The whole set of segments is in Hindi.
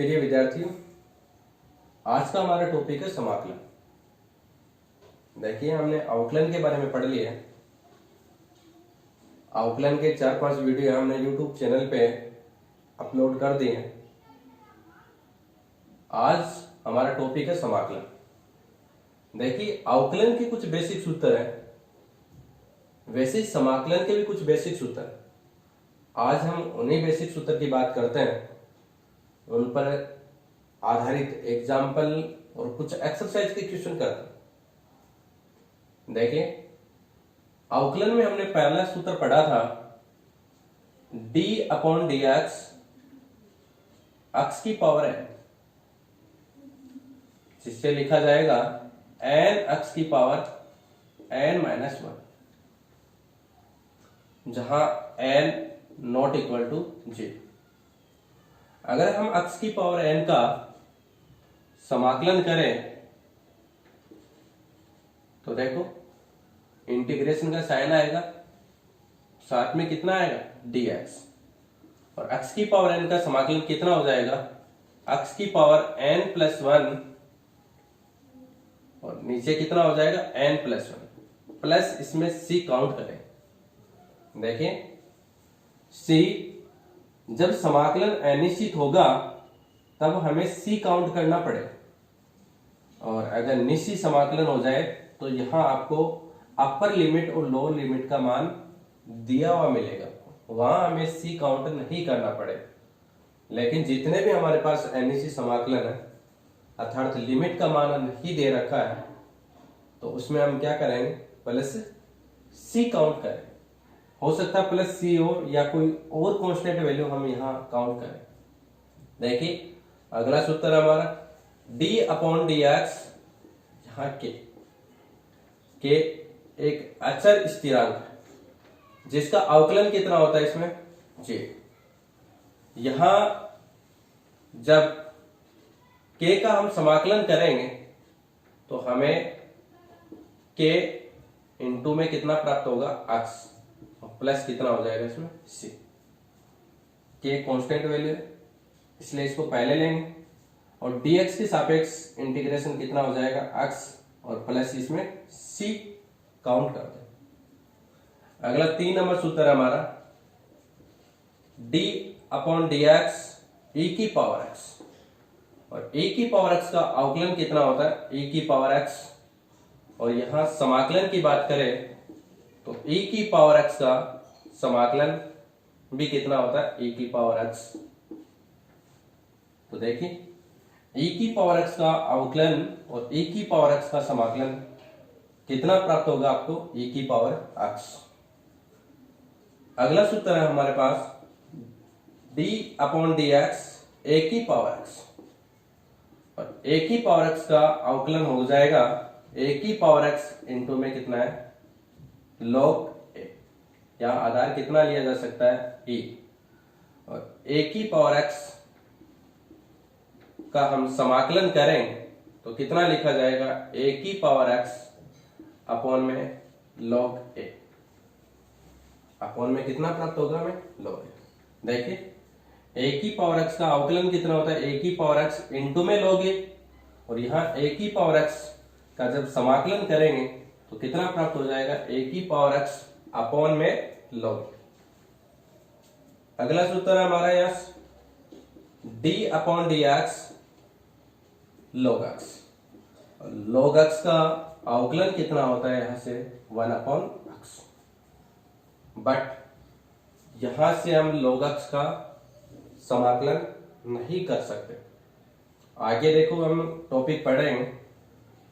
प्रिय विद्यार्थियों, आज का हमारा टॉपिक है समाकलन। देखिए, हमने अवकलन के बारे में पढ़ लिया है। अवकलन के 4-5 वीडियो हमने YouTube चैनल पे अपलोड कर दिए हैं। आज हमारा टॉपिक है समाकलन। देखिए, अवकलन के कुछ बेसिक सूत्र हैं, वैसे समाकलन के भी कुछ बेसिक सूत्र हैं। आज हम उन्हीं बेसिक सूत्र की बात करते हैं, उन पर आधारित एग्जाम्पल और कुछ एक्सरसाइज के क्वेश्चन करते हैं। देखिए, अवकलन में हमने पहला सूत्र पढ़ा था d/dx x की पावर n, जिससे लिखा जाएगा n x की पावर n-1, जहां n नॉट इक्वल टू 0। अगर हम x की पावर n का समाकलन करें तो देखो, इंटीग्रेशन का साइन आएगा, साथ में कितना आएगा dx, और x की पावर n का समाकलन कितना हो जाएगा x की पावर n+1, और नीचे कितना हो जाएगा n+1 प्लस इसमें c काउंट करें। देखिए, c जब समाकलन अनिश्चित होगा तब हमें c काउंट करना पड़े, और अगर निश्चित समाकलन हो जाए तो यहां आपको अपर लिमिट और लोअर लिमिट का मान दिया हुआ मिलेगा, वहां हमें c काउंट नहीं करना पड़े। लेकिन जितने भी हमारे पास अनिश्चित समाकलन है, अर्थात लिमिट का मान नहीं दे रखा है, तो उसमें हम क्या करेंगे, प्लस c काउंट करें। हो सकता है प्लस सी हो या कोई और कांस्टेंट वैल्यू हम यहाँ काउंट करें। देखिए, अगला सूत्र हमारा d/dx, यहाँ के एक अचर स्थिरांक है जिसका अवकलन कितना होता है इसमें j। यहां जब k का हम समाकलन करेंगे तो हमें k इंटू में कितना प्राप्त होगा x, प्लस कितना हो जाएगा इसमें c। k कांस्टेंट वैल्यू है इसलिए इसको पहले लेंगे, और dx के सापेक्ष इंटीग्रेशन कितना हो जाएगा x, और प्लस इसमें c काउंट करते हैं। अगला 3 नंबर सूत्र है हमारा d/dx e की पावर x, और e की पावर x का अवकलन कितना होता है e की पावर x, और यहां समाकलन की बात करें तो e की पावर x का समाकलन भी कितना होता है e की पावर x। तो देखिए, e की पावर x का अवकलन और e की पावर x का समाकलन कितना प्राप्त होगा आपको e की पावर x। अगला सूत्र है हमारे पास d/dx a की पावर x, और a की पावर x का अवकलन हो जाएगा a की पावर x इंटू में कितना है log a, यहाँ आधार कितना लिया जा सकता है e, और a की पावर x का हम समाकलन करें तो कितना लिखा जाएगा a की पावर x अपॉन में log a, अपॉन में कितना प्राप्त होगा हमें log a। देखिए, a की पावर x का अवकलन कितना होता है a की पावर x इंटू में log a, और यहाँ a की पावर x का जब समाकलन करेंगे तो कितना प्राप्त हो जाएगा a की पावर x अपॉन में log। अगला सूत्र है हमारा यहाँ d/dx log x, log x का अवकलन कितना होता है यहां से 1/x, बट यहां से हम log x का समाकलन नहीं कर सकते। आगे देखो, हम टॉपिक पढ़ेंगे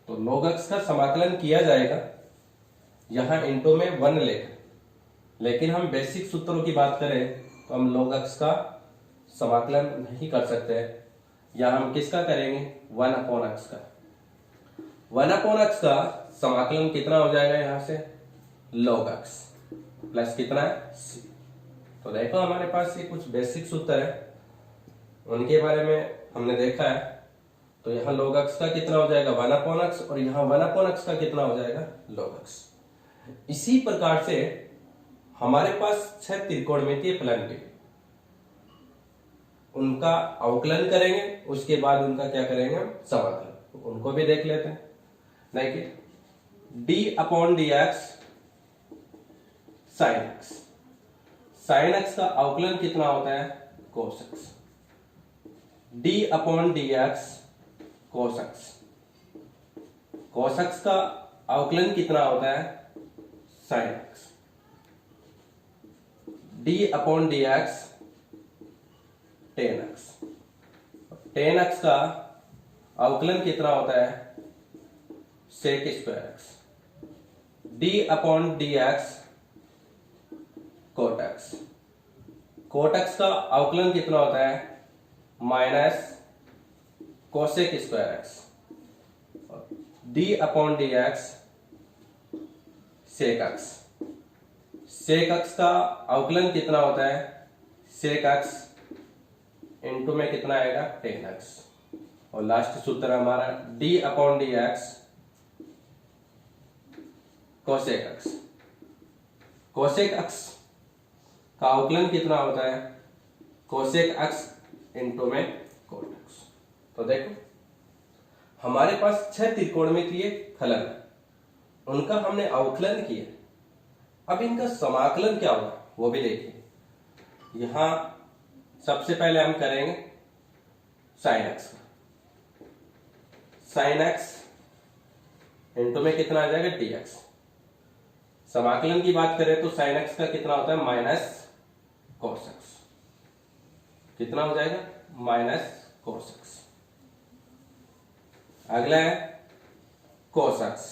तो log x का समाकलन किया जाएगा यहां इंटू में 1 लेकर, लेकिन हम बेसिक सूत्रों की बात करें तो हम log x का समाकलन नहीं कर सकते। यहां हम किसका करेंगे 1/x का। 1/x का समाकलन कितना हो जाएगा यहां से log x प्लस कितना है c। तो देखो, हमारे पास ये कुछ बेसिक सूत्र है, उनके बारे में हमने देखा है। तो यहाँ log x का कितना हो जाएगा 1/x, और यहाँ 1/x का कितना हो जाएगा log x। इसी प्रकार से हमारे पास 6 त्रिकोणमितीय फलन भी, उनका अवकलन करेंगे, उसके बाद उनका क्या करेंगे हम, समाकलन। तो उनको भी देख लेते हैं। देखिए D upon D X sin X, sin X का अवकलन कितना होता है, cos X. D upon D X cos X, cos X का अवकलन कितना होता है, sin X. D upon D X tan X, tan x का अवकलन कितना होता है, sec square X. D upon D X cot X, cot x का अवकलन कितना होता है, minus cosec square X. D upon D x sec X, sec X का अवकलन कितना होता है, सेक एक्स इंटू में कितना आएगा, टेन एक्स। और लास्ट सूत्र हमारा D upon D x cosec x, cosec x का अवकलन कितना होता है, कोसेक एक्स इंटू में कोट एक्स। तो देखो हमारे पास 6 त्रिकोणमितीय फलन है, उनका हमने अवकलन किया। अब इनका समाकलन क्या होगा वो भी देखिए। यहां सबसे पहले हम करेंगे साइन एक्स का, साइन एक्स इंटू में कितना आ जाएगा, डी एक्स। समाकलन की बात करें तो साइन एक्स का कितना होता है, माइनस कोस एक्स। कितना हो जाएगा, माइनस कोस एक्स। अगला है कोस एक्स,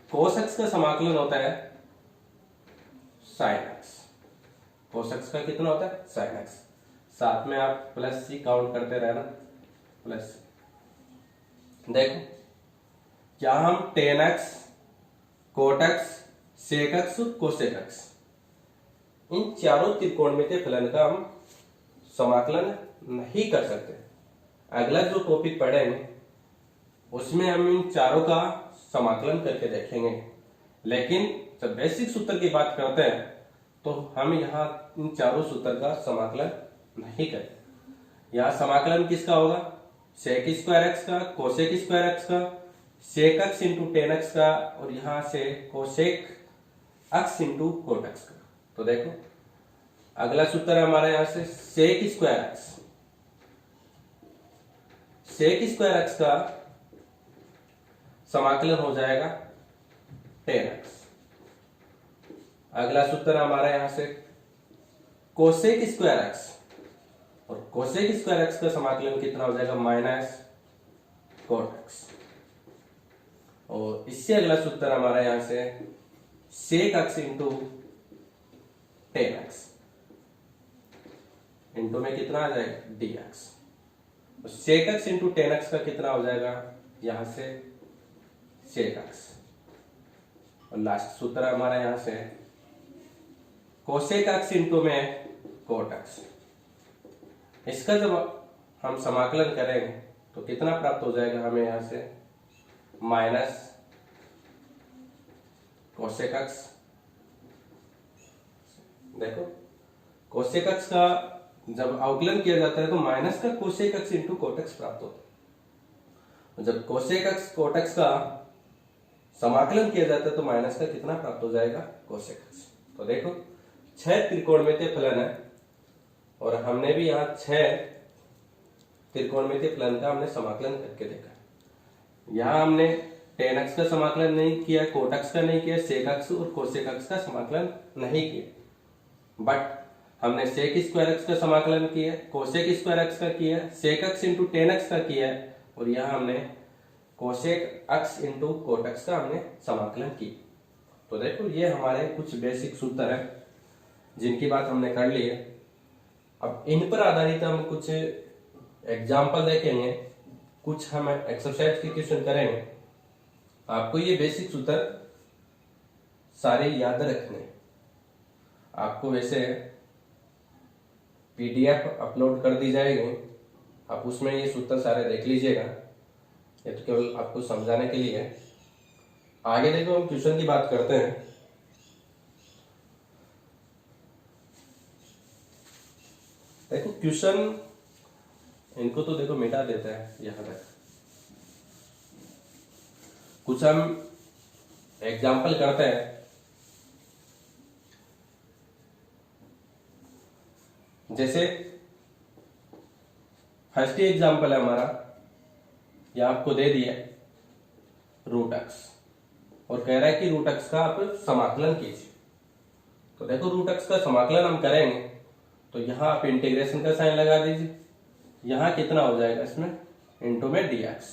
कोस एक्स का समाकलन होता है साइन एक्स। कोस एक्स का कितना होता है, साइन एक्स। साथ में आप प्लस सी काउंट करते रहना, प्लस सी। देखो क्या हम tan x cot x sec x और कोसेक एक्स, इन चारों त्रिकोणमितीय फलन का हम समाकलन नहीं कर सकते। अगला जो टॉपिक पढ़ेंगे उसमें हम इन चारों का समाकलन करके देखेंगे। लेकिन जब बेसिक सूत्र की बात करते हैं तो हम यहाँ इन चारों सूत्र का समाकलन नहीं करते। यहाँ समाकलन किसका होगा, सेक स्क्वायर एक्स का, कोसेक स्क्वायर एक्स का, sec x into tan x का, और यहां से cosec x into cot x का। तो देखो अगला सूत्र है हमारा यहां से sec square x, sec square x का समाकलन हो जाएगा टेन एक्स। अगला सूत्र हमारा यहां से कोसेक स्क्वायर एक्स, और कोसेक स्क्वायर एक्स का समाकलन कितना हो जाएगा, माइनस कोट एक्स। और इससे अगला सूत्र हमारा यहां से sec x into tan x, into में कितना आ जाएगा, d x. Sec x into tan x का कितना हो जाएगा, यहां से सेक एक्स। और लास्ट सूत्र हमारा यहां से कोसेक एक्स इंटू में कोट एक्स। इसका जब हम समाकलन करेंगे तो कितना प्राप्त हो जाएगा हमें, यहां से माइनस कोसेक एक्स। देखो कोसेक एक्स का जब अवकलन किया जाता है तो माइनस का cosec x into cot x प्राप्त होता है। जब कोसेक एक्स कोट एक्स का समाकलन किया जाता है तो माइनस का कितना प्राप्त हो जाएगा, कोसेक एक्स। तो देखो 6 त्रिकोणमितीय फलन है, और हमने भी यहाँ 6 त्रिकोणमितीय फलन का हमने समाकलन करके देखा। यहाँ हमने टेन एक्स का समाकलन नहीं किया, कोट एक्स का नहीं किया, सेक एक्स और कोसेक एक्स का समाकलन नहीं किया। बट हमने सेक स्क्वायर एक्स का समाकलन किया, कोसेक स्क्वायर एक्स का किया, sec x into tan x का किया, और यहाँ हमने cosec x into cot x का हमने समाकलन की। तो देखो ये हमारे कुछ बेसिक सूत्र है जिनकी बात हमने कर ली है। अब इन पर आधारित हम कुछ एग्जाम्पल देखेंगे, कुछ हम एक्सरसाइज के क्वेश्चन करेंगे। आपको ये बेसिक सूत्र सारे याद रखने। आपको वैसे पीडीएफ अपलोड कर दी जाएगी, आप उसमें ये सूत्र सारे देख लीजिएगा। ये तो केवल आपको समझाने के लिए है। आगे देखो हम क्वेश्चन की बात करते हैं। देखो क्वेश्चन, इनको तो देखो मिटा देते हैं यहां तक। कुछ हम एग्जाम्पल करते हैं। जैसे फर्स्ट ही एग्जाम्पल है हमारा, यह आपको दे दिया रूट एक्स और कह रहा है कि रूट एक्स का आप समाकलन कीजिए। तो देखो रूट एक्स का समाकलन हम करेंगे तो यहां आप इंटीग्रेशन का साइन लगा दीजिए। यहां कितना हो जाएगा इसमें इंटू में dx,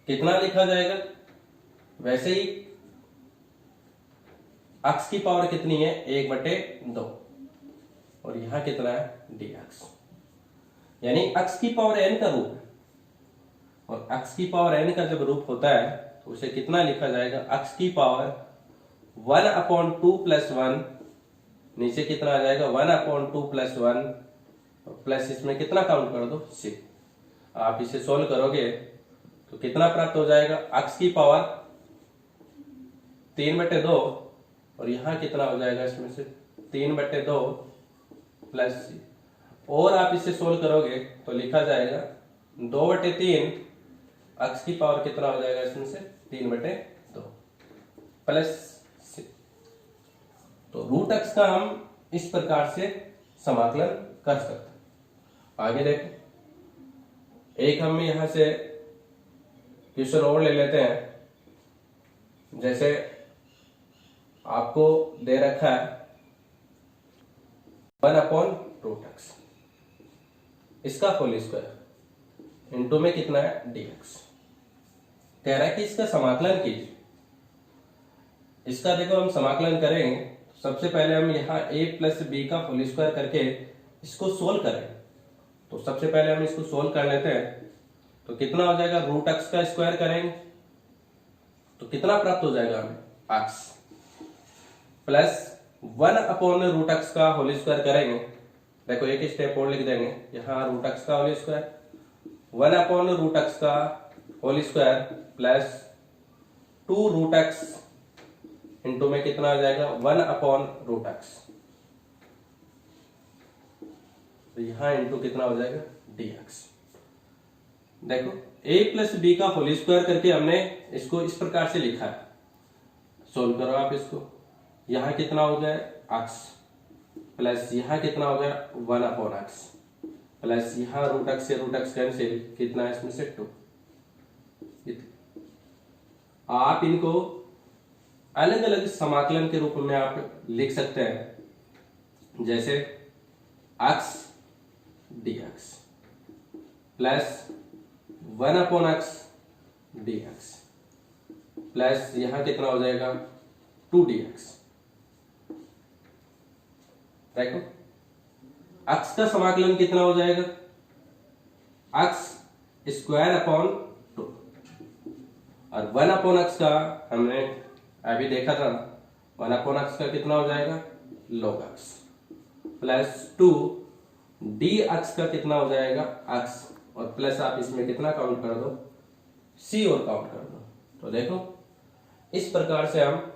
कितना लिखा जाएगा, वैसे ही x की पावर कितनी है 1/2 और यहां कितना है dx, यानी x की पावर n का रूप है और x की पावर n का जब रूप होता है तो उसे कितना लिखा जाएगा, x की पावर 1/2 + 1, नीचे कितना आ जाएगा 1/2 + 1 प्लस इसमें कितना काउंट कर दो 6। आप इसे सोल्व करोगे तो कितना प्राप्त हो जाएगा, x की पावर 3/2 और यहां कितना हो जाएगा इसमें से 3/2 प्लस c, और आप इसे सोल्व करोगे तो लिखा जाएगा 2/3, x की पावर कितना हो जाएगा इसमें से 3/2 प्लस c। तो रूट x का हम इस प्रकार से समाकलन कर सकते हैं। आगे देखो, एक हम यहां से क्वेश्चन और ले लेते हैं। जैसे आपको दे रखा है 1/√x, इसका होल स्क्वायर इंटू में कितना है dx, कह रहा है कि इसका समाकलन कीजिए। इसका देखो हम समाकलन करेंगे, सबसे पहले हम यहाँ a + b का होल स्क्वायर करके इसको सोल्व करें। तो सबसे पहले हम इसको सोल्व कर लेते हैं। तो कितना हो जाएगा, रूट x का स्क्वायर करेंगे तो कितना प्राप्त हो जाएगा हमें x, प्लस 1/√x का होल स्क्वायर करेंगे। देखो एक स्टेप और लिख देंगे, यहाँ रूट x का होल स्क्वायर 1/√x का whole square plus 2√x into में कितना आ जाएगा 1/√x, तो यहां इंटू कितना हो जाएगा dx। देखो a + b का होल स्क्वायर करके हमने इसको इस प्रकार से लिखा है, सोल्व करो आप इसको। यहां कितना हो गया x प्लस यहां कितना हो गया 1/x प्लस यहां √x से √x कैंसिल, कितना है इसमें से 2। आप इनको अलग अलग समाकलन के रूप में आप लिख सकते हैं, जैसे x dx plus 1/x dx plus यहां कितना हो जाएगा 2dx। देखो x का समाकलन कितना हो जाएगा, x² अपॉन 2 और 1/x का हमने अभी देखा था, 1/x का कितना हो जाएगा log x प्लस 2 dx का कितना हो जाएगा x और प्लस आप इसमें कितना काउंट कर दो c और काउंट कर दो। तो देखो इस प्रकार से हम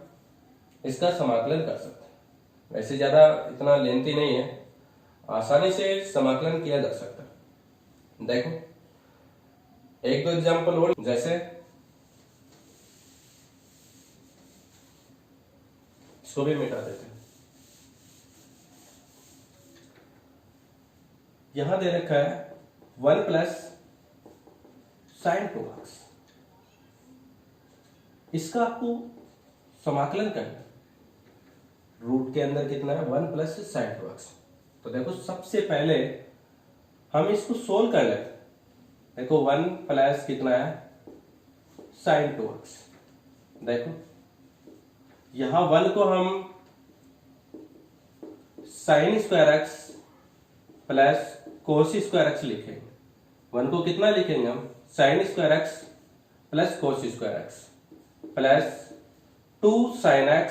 इसका समाकलन कर सकते हैं। वैसे ज्यादा इतना लेंथी नहीं है, आसानी से समाकलन किया जा सकता है। देखो एक दो एग्जांपल और, जैसे इसको भी मिटा देते हैं। यहां दे रखा है 1 + sin 2x, इसका आपको समाकलन करना है। रूट के अंदर कितना है 1 + sin 2x। तो देखो सबसे पहले हम इसको सोल्व कर लेते हैं। देखो 1 प्लस कितना है sin 2x, देखो यहां 1 को हम sin² प्लस cos² लिखेंगे। 1 को कितना लिखेंगे हम sin² plus cos² plus 2 sin x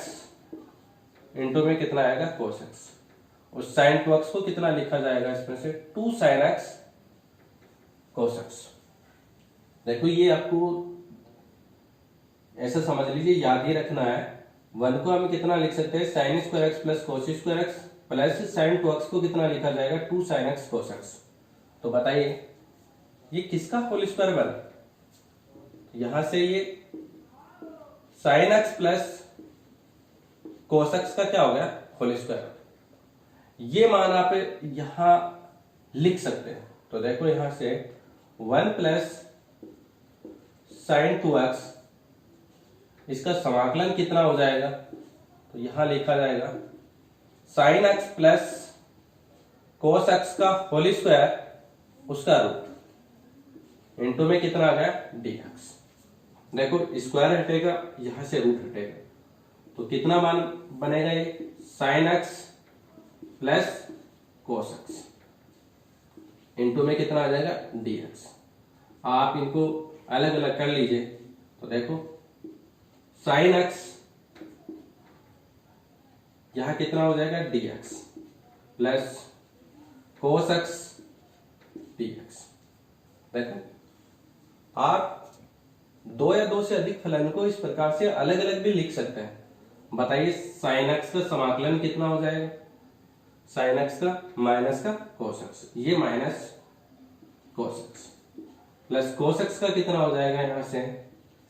into में कितना आएगा cos x, और sin 2x को कितना लिखा जाएगा इसमें से 2 sin x cos x। देखो ये आपको ऐसा समझ लीजिए, याद ही रखना है। 1 को हम कितना लिख सकते हैं sin² x plus cos² x plus sign 2x को कितना लिखा जाएगा 2 sin x cos x। तो बताइए ये किसका होल स्क्वायर बना, यहां से ये sin x plus cos x का क्या हो गया होल स्क्वायर। ये मान आप यहां लिख सकते हैं। तो देखो यहां से 1 प्लस साइन 2x, इसका समाकलन कितना हो जाएगा, तो यहां लिखा जाएगा sine x plus cos x का होल स्क्वायर उसका रूट इनटू में कितना आ गया dx। देखो स्क्वायर हटेगा, यहां से रूट हटेगा, तो कितना मान बनेगा ये sine x plus cos x into में कितना आ जाएगा dx। आप इनको अलग अलग कर लीजिए। तो देखो साइन x यहां कितना हो जाएगा dx plus cos x dx। देखो आप दो या दो से अधिक फलन को इस प्रकार से अलग अलग भी लिख सकते हैं। बताइए साइन x का समाकलन कितना हो जाएगा, साइन x का माइनस का कोस x, ये minus cos x plus cos x का कितना हो जाएगा यहां से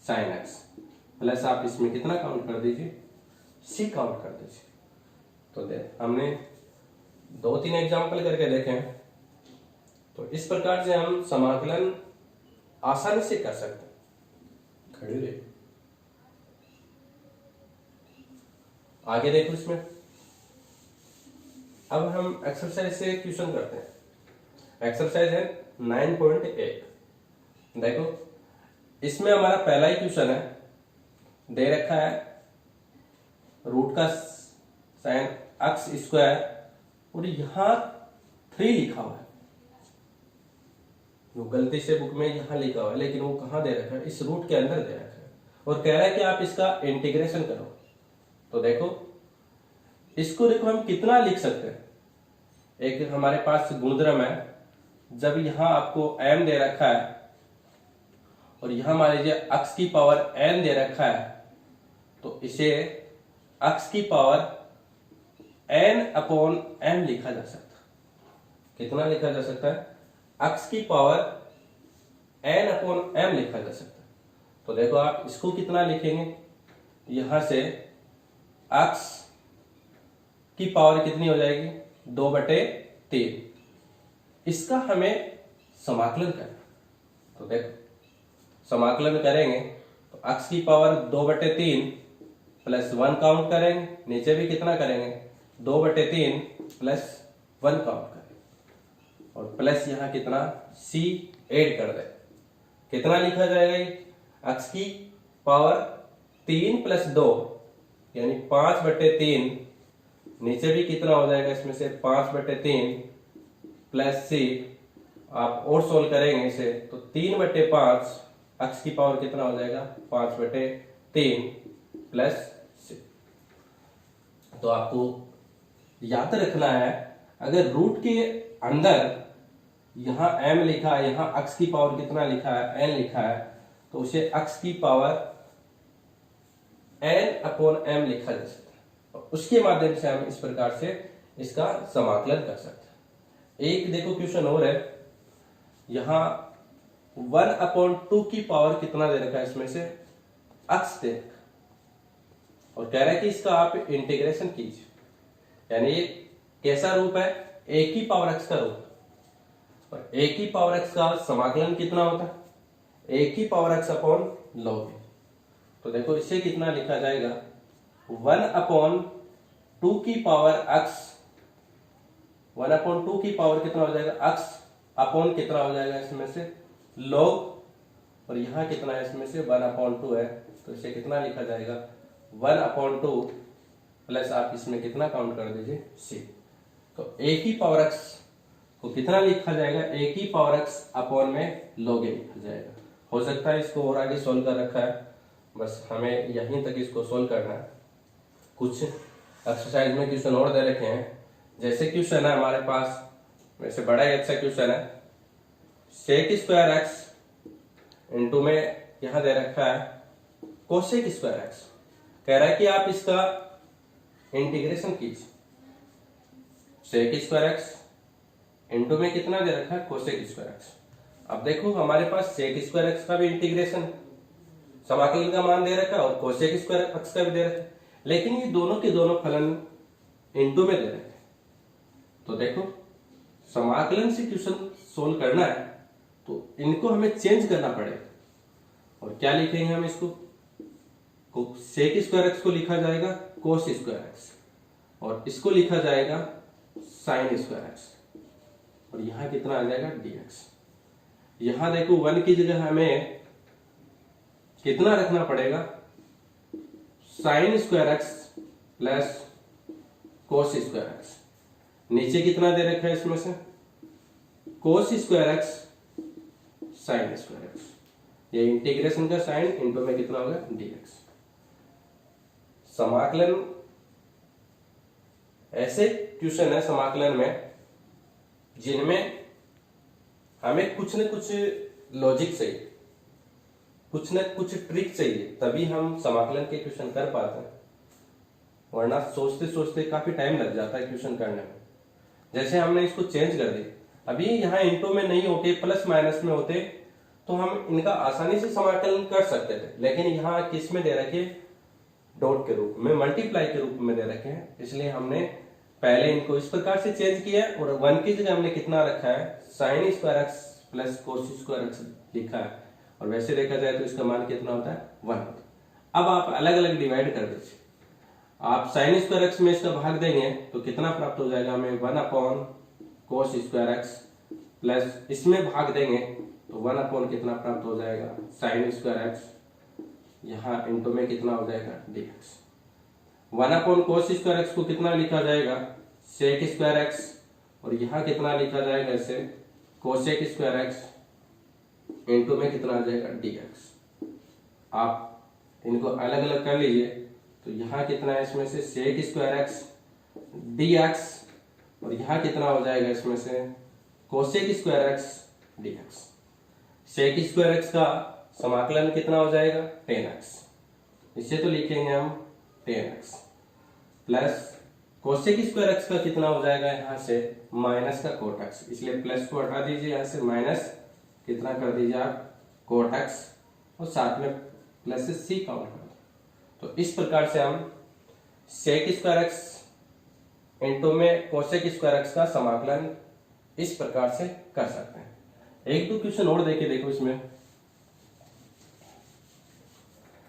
साइन x प्लस आप इसमें कितना काउंट कर दीजिए c काउंट कर दीजिए। तो हमने 2-3 एग्जाम्पल करके देखे हैं। तो इस प्रकार से हम समाकलन आसानी से कर सकते हैं। खड़े रहिए, आगे देखो इसमें। अब हम एक्सरसाइज से क्वेश्चन करते हैं। एक्सरसाइज है 9.8। देखो इसमें हमारा पहला ही क्वेश्चन है, दे रखा है रूट का साइन x स्क्वायर और यहां 3 लिखा हुआ है। वो गलती से बुक में यहां लिखा हुआ है, लेकिन वो कहां दे रखा है, इस रूट के अंदर दे रखा है और कह रहा है कि आप इसका इंटीग्रेशन करो। तो देखो इसको देखो हम कितना लिख सकते हैं। एक हमारे पास गुणधर्म है, जब यहां आपको m दे रखा है और यहां मान लीजिए x की पावर n दे रखा है, तो इसे x की पावर n अपॉन m लिखा जा सकता है। कितना लिखा जा सकता है, x की पावर n अपॉन m लिखा जा सकता है। तो देखो आप इसको कितना लिखेंगे, यहां से x की पावर कितनी हो जाएगी 2/3। इसका हमें समाकलन करना। तो देखो समाकलन करेंगे तो x की पावर 2/3 प्लस 1 काउंट करेंगे, नीचे भी कितना करेंगे 2/3 प्लस 1 काउंट करेंगे और प्लस यहां कितना c ऐड कर दे। कितना लिखा जाएगा ये x की पावर 3 प्लस 2 यानी 5/3, नीचे भी कितना हो जाएगा इसमें से 5/3 प्लस c। आप और सोल्व करेंगे इसे तो 3/5 x की पावर कितना हो जाएगा 5/3 प्लस c। तो आपको याद रखना है, अगर रूट के अंदर यहां m लिखा है, यहां x की पावर कितना लिखा है n लिखा है, तो उसे x की पावर n अपॉन m लिखा जा सकता है और उसके माध्यम से हम इस प्रकार से इसका समाकलन कर सकते हैं। एक देखो क्वेश्चन और है, यहां 1/2 की पावर कितना दे रखा है, इसमें से x दे रखा और कह रहा है कि इसका आप इंटीग्रेशन कीजिए। यानी ये कैसा रूप है, a की पावर x का रूप और a की पावर x का समाकलन कितना होता है a की power x upon log a। तो देखो इससे कितना लिखा जाएगा 1/2 की पावर x, 1/2 की पावर कितना हो जाएगा x अपॉन कितना हो जाएगा इसमें से log, और यहां कितना है इसमें से 1/2 है, तो इसे कितना लिखा जाएगा 1/2 प्लस आप इसमें कितना काउंट कर दीजिए c। तो a की पावर x को कितना लिखा जाएगा a की पावर x अपॉन में log a लिखा जाएगा। हो सकता है इसको और आगे सोल्व कर रखा है, बस हमें यहीं तक इसको सोल्व करना है। कुछ एक्सरसाइज में क्वेश्चन और दे रखे हैं, जैसे क्वेश्चन है हमारे पास, वैसे बड़ा ही अच्छा क्वेश्चन है, सेक स्क्वायर x इंटू में यहां दे रखा है कोसेक स्क्वायर x। कह रहा है कि आप इसका इंटीग्रेशन कीजिए। सेक स्क्वायर एक्स इंटू में कितना दे रखा है कोसेक स्क्वायर एक्स। अब देखो हमारे पास सेक स्क्वायर एक्स का भी इंटीग्रेशन समाकलन का मान दे रखा है और कोसेक स्क्वायर एक्स का भी दे रखा है, लेकिन ये दोनों के दोनों फलन इंटू में दे रखे हैं। तो देखो समाकलन से क्वेश्चन सोल्व करना है तो इनको हमें चेंज करना पड़ेगा। और क्या लिखेंगे हम इसको, सेक स्क्वायर एक्स को लिखा जाएगा कोस स्क्वायर एक्स और इसको लिखा जाएगा साइन स्क्वायर एक्स और यहां कितना आ जाएगा dx। यहां देखो 1 की जगह हमें कितना रखना पड़ेगा, sine square x plus cos square x. नीचे कितना दे रखा है इसमें से cos square x sine square x, ये इंटीग्रेशन का साइन इंटू में कितना होगा dx। समाकलन ऐसे क्वेश्चन है समाकलन में जिनमें हमें कुछ न कुछ लॉजिक चाहिए, कुछ न कुछ ट्रिक चाहिए, तभी हम समाकलन के क्वेश्चन कर पाते हैं, वरना सोचते सोचते काफी टाइम लग जाता है क्वेश्चन करने में। जैसे हमने इसको चेंज कर दिया, अभी यहाँ इंटू में नहीं होते प्लस माइनस में होते तो हम इनका आसानी से समाकलन कर सकते थे, लेकिन यहाँ किस में दे रखे डॉट के रूप में, मल्टीप्लाई के रूप में दे रखे हैं, इसलिए हमने पहले इनको इस प्रकार से चेंज किया और 1 की जगह हमने कितना रखा है sine square x plus cos square x लिखा है और वैसे देखा जाए तो इसका मान कितना होता है 1। अब आप अलग अलग डिवाइड कर दीजिए, आप साइन स्क्वायर एक्स में इसका भाग देंगे तो कितना प्राप्त हो जाएगा हमें 1 upon cos square x plus इसमें भाग देंगे तो 1 अपॉन कितना प्राप्त हो जाएगा साइन स्क्वायर एक्स, यहाँ इंटू में कितना हो जाएगा dx। 1 upon cos square x को कितना लिखा जाएगा सेक स्क्वायर एक्स और यहाँ कितना लिखा जाएगा इसे कोसेक स्क्वायर एक्स इंटू में कितना आ जाएगा dx। आप इनको अलग अलग कर लीजिए तो यहाँ कितना है इसमें से सेक स्क्वायर एक्स dx और यहाँ कितना हो जाएगा इसमें से cosec square x dx। Sec square x का समाकलन कितना हो जाएगा 10x, इसे तो लिखेंगे हम 10x plus cosec square x का कितना हो जाएगा यहाँ से माइनस का कोट एक्स, इसलिए प्लस को हटा दीजिए यहाँ से माइनस कितना कर दीजिए आप कोट एक्स और साथ में प्लस से सी काउंट कर दो। तो इस प्रकार से हम सेक स्क्वायर एक्स इंटू में कोसेक स्क्वायर एक्स का समाकलन इस प्रकार से कर सकते हैं। एक दो क्वेश्चन और देके देखो इसमें,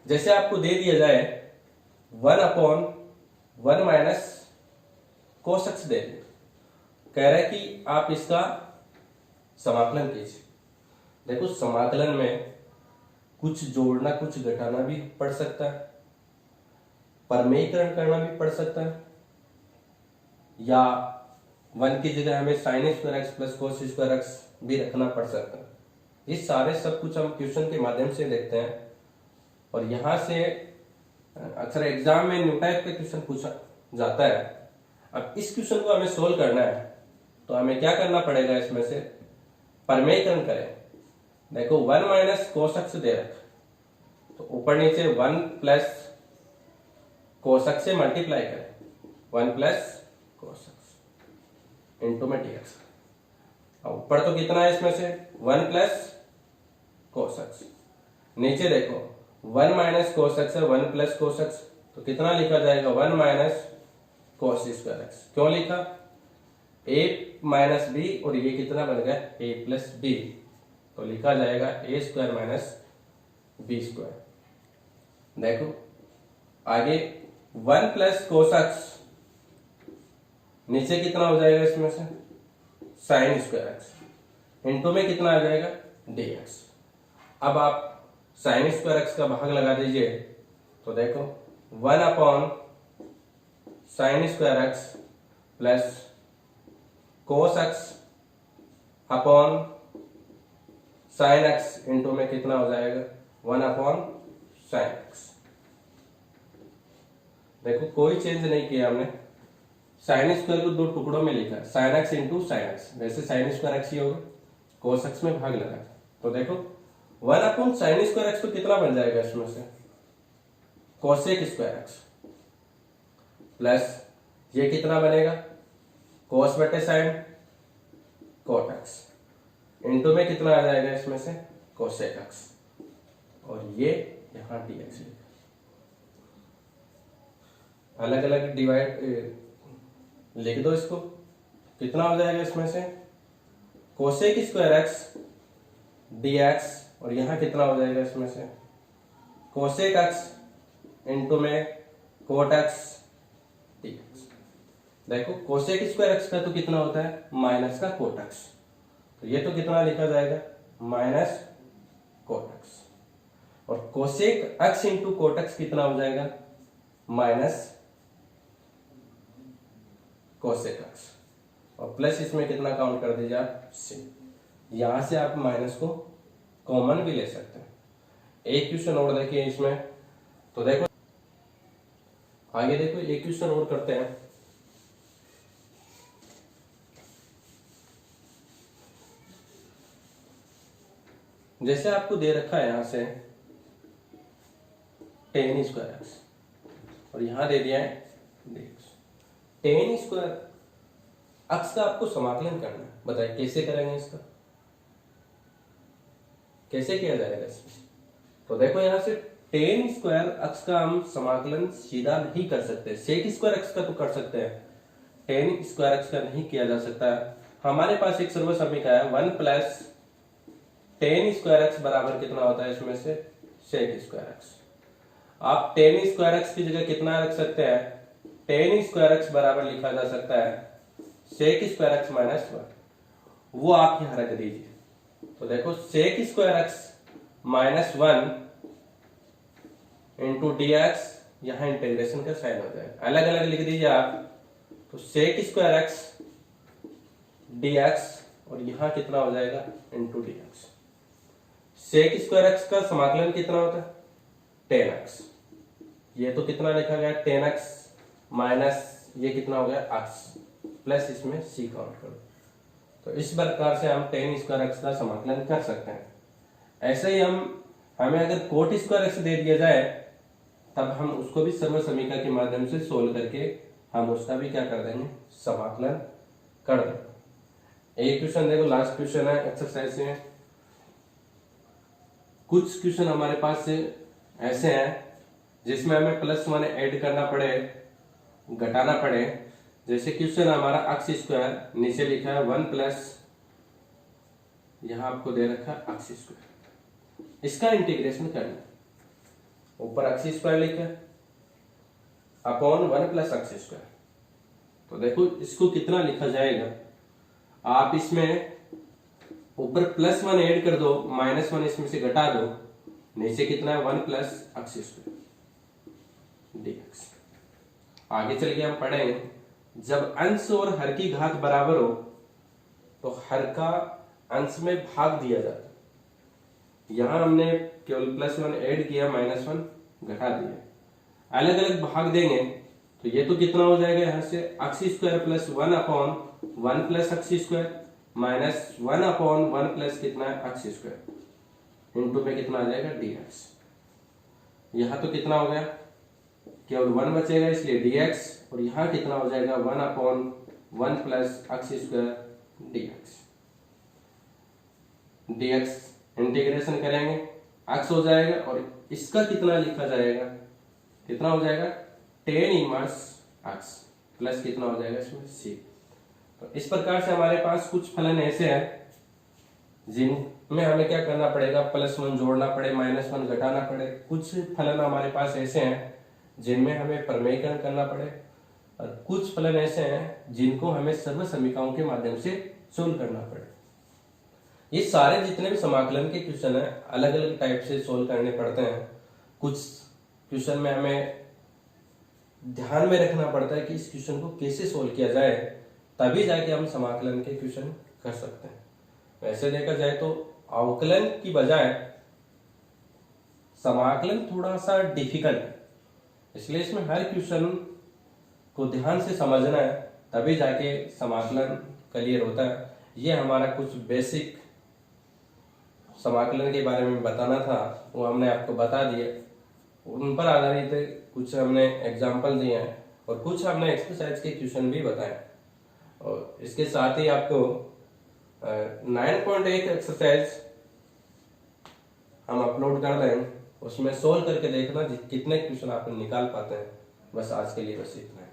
जैसे आपको दे दिया जाए 1 अपॉन 1 माइनस कोस एक्स दे दे, कह रहा है कि आप इसका समाकलन कीजिए। देखो समाकलन में कुछ जोड़ना कुछ घटाना भी पड़ सकता है, परमेयीकरण करना भी पड़ सकता है, या 1 की जगह हमें sine square x plus cos square x भी रखना पड़ सकता है। ये सारे सब कुछ हम क्वेश्चन के माध्यम से देखते हैं और यहां से अक्सर एग्जाम में न्यू टाइप का क्वेश्चन पूछा जाता है। अब इस क्वेश्चन को हमें सोल्व करना है तो हमें क्या करना पड़ेगा, इसमें से परमेयीकरण करें। देखो 1 माइनस कोस एक्स दे रखा तो ऊपर नीचे 1 प्लस कोस एक्स से मल्टीप्लाई करें, 1 प्लस कोस एक्स इंटू में dx। अब ऊपर तो कितना है इसमें से 1 प्लस कोस एक्स, नीचे देखो 1 माइनस कोस एक्स है 1 प्लस कोस एक्स, तो कितना लिखा जाएगा 1 माइनस कोस स्क्वायर एक्स। क्यों लिखा a माइनस बी और ये कितना बन गया a प्लस बी, तो लिखा जाएगा a square minus B square. देखो आगे 1 प्लस कोस एक्स, नीचे कितना हो जाएगा इसमें से साइन स्क्वायर एक्स इंटू में कितना आ जाएगा dx। अब आप साइन स्क्वायर एक्स का भाग लगा दीजिए तो देखो 1 upon sine square x plus cos x upon sine x into में कितना हो जाएगा 1 अपॉन साइन एक्स। देखो कोई चेंज नहीं किया हमने, साइन स्क्वायर को 2 टुकड़ों में लिखा है, sin x into sine x, वैसे साइन स्क्वायर एक्स ही होगा, कोस एक्स में भाग लगा। तो देखो 1 अपॉन साइन स्क्वायर एक्स तो कितना बन जाएगा इसमें से कोसेक स्क्वायर एक्स प्लस ये कितना बनेगा cos बटे साइन cot x इंटू में कितना आ जाएगा इसमें से cosec x, और ये यहाँ dx अलग अलग डिवाइड लिख दो इसको, कितना हो जाएगा इसमें से cosec स्क्वायर x dx, और यहाँ कितना हो जाएगा इसमें से cosec x इंटू में cot x dx। देखो cosec स्क्वायर x का तो कितना होता है माइनस का cot x, तो ये तो कितना लिखा जाएगा माइनस cot x, और cosec x into cot x कितना हो जाएगा माइनस cosec x, और प्लस इसमें कितना काउंट कर दीजिए आप c। यहां से आप माइनस को कॉमन भी ले सकते हैं। एक क्वेश्चन और देखिए इसमें, तो देखो आगे देखो एक क्वेश्चन और करते हैं। जैसे आपको दे रखा है यहां से tan स्क्वायर एक्स, और यहां दे दिया है dx। tan स्क्वायर एक्स का आपको समाकलन करना है, बताइए कैसे करेंगे इसका, कैसे किया जाएगा इसमें। तो देखो यहां से tan स्क्वायर एक्स का हम समाकलन सीधा नहीं कर सकते, sec स्क्वायर एक्स का तो कर सकते हैं, tan स्क्वायर एक्स का नहीं किया जा सकता। हमारे पास एक सर्व समीकरण है 1 प्लस tan स्क्वायर एक्स बराबर कितना होता है इसमें से sec स्क्वायर एक्स। आप tan स्क्वायर एक्स की जगह कितना रख सकते हैं, tan स्क्वायर एक्स बराबर लिखा जा सकता है sec स्क्वायर एक्स माइनस 1, वो आप यहां रख दीजिए। तो देखो sec square x minus 1 into D x, यहां इंटीग्रेशन का साइन हो जाएगा, अलग अलग लिख दीजिए आप। तो sec square X D x, और यहां कितना हो जाएगा into D x. sec square x का समाकलन कितना होता है tan x, ये तो कितना लिखा गया tan x माइनस ये कितना हो गया x, प्लस इसमें c काउंट करो। तो इस प्रकार से हम tan स्क्वायर x का समाकलन कर सकते हैं। ऐसे ही हमें अगर cot स्क्वायर x दे दिया जाए, तब हम उसको भी सर्व समीकरण के माध्यम से सोल्व करके हम उसका भी क्या कर देंगे समाकलन कर देंगे। एक क्वेश्चन देखो, लास्ट क्वेश्चन है एक्सरसाइज में। कुछ क्वेश्चन हमारे पास से ऐसे हैं जिसमें हमें +1 ऐड करना पड़े, घटाना पड़े। जैसे क्वेश्चन हमारा एक्स स्क्वायर, नीचे लिखा है 1 प्लस, यहां आपको दे रखा है एक्स स्क्वायर, इसका इंटीग्रेशन करना, ऊपर एक्स स्क्वायर लिखा अपॉन 1 प्लस एक्स स्क्वायर। तो देखो इसको कितना लिखा जाएगा, आप इसमें ऊपर +1 ऐड कर दो, -1 इसमें से घटा दो, नीचे कितना है 1 प्लस एक्स स्क्वायर dx। आगे चल के हम पढ़ेंगे, जब अंश और हर की घात बराबर हो तो हर का अंश में भाग दिया जाता है। यहां हमने केवल +1 ऐड किया, -1 घटा दिया, अलग अलग भाग देंगे तो ये तो कितना हो जाएगा यहां से x square plus 1 upon 1 plus x square minus 1 upon 1 plus कितना है एक्स स्क्वायर इंटू में कितना आ जाएगा dx। यहां तो कितना हो गया केवल 1 बचेगा इसलिए dx, और यहां कितना हो जाएगा 1 upon 1 plus x square dx integration करेंगे x हो जाएगा, और इसका कितना लिखा जाएगा, कितना हो जाएगा tan इनवर्स x प्लस कितना हो जाएगा इसमें c। तो इस प्रकार से हमारे पास कुछ फलन ऐसे हैं जिनमें हमें क्या करना पड़ेगा, +1 जोड़ना पड़े, -1 घटाना पड़े। कुछ फलन हमारे पास ऐसे हैं जिनमें हमें प्रमेयकरण करना पड़े, और कुछ फलन ऐसे हैं जिनको हमें सर्व समीकरणों के माध्यम से सोल्व करना पड़े। ये सारे जितने भी समाकलन के क्वेश्चन हैं अलग अलग टाइप से सोल्व करने पड़ते हैं। कुछ क्वेश्चन में हमें ध्यान में रखना पड़ता है कि इस क्वेश्चन को कैसे सोल्व किया जाए, तभी जाके हम समाकलन के क्वेश्चन कर सकते हैं। वैसे देखा जाए तो अवकलन की बजाय समाकलन थोड़ा सा डिफिकल्ट है, इसलिए इसमें हर क्वेश्चन को ध्यान से समझना है, तभी जाके समाकलन क्लियर होता है। ये हमारा कुछ बेसिक समाकलन के बारे में बताना था, वो हमने आपको बता दिया। उन पर आधारित कुछ हमने एग्जाम्पल दिए हैं और कुछ हमने एक्सरसाइज के क्वेश्चन भी बताए। और इसके साथ ही आपको 9.1 एक्सरसाइज हम अपलोड कर रहे हैं, उसमें सोल्व करके देखना कितने क्वेश्चन आप निकाल पाते हैं। बस आज के लिए बस इतना है।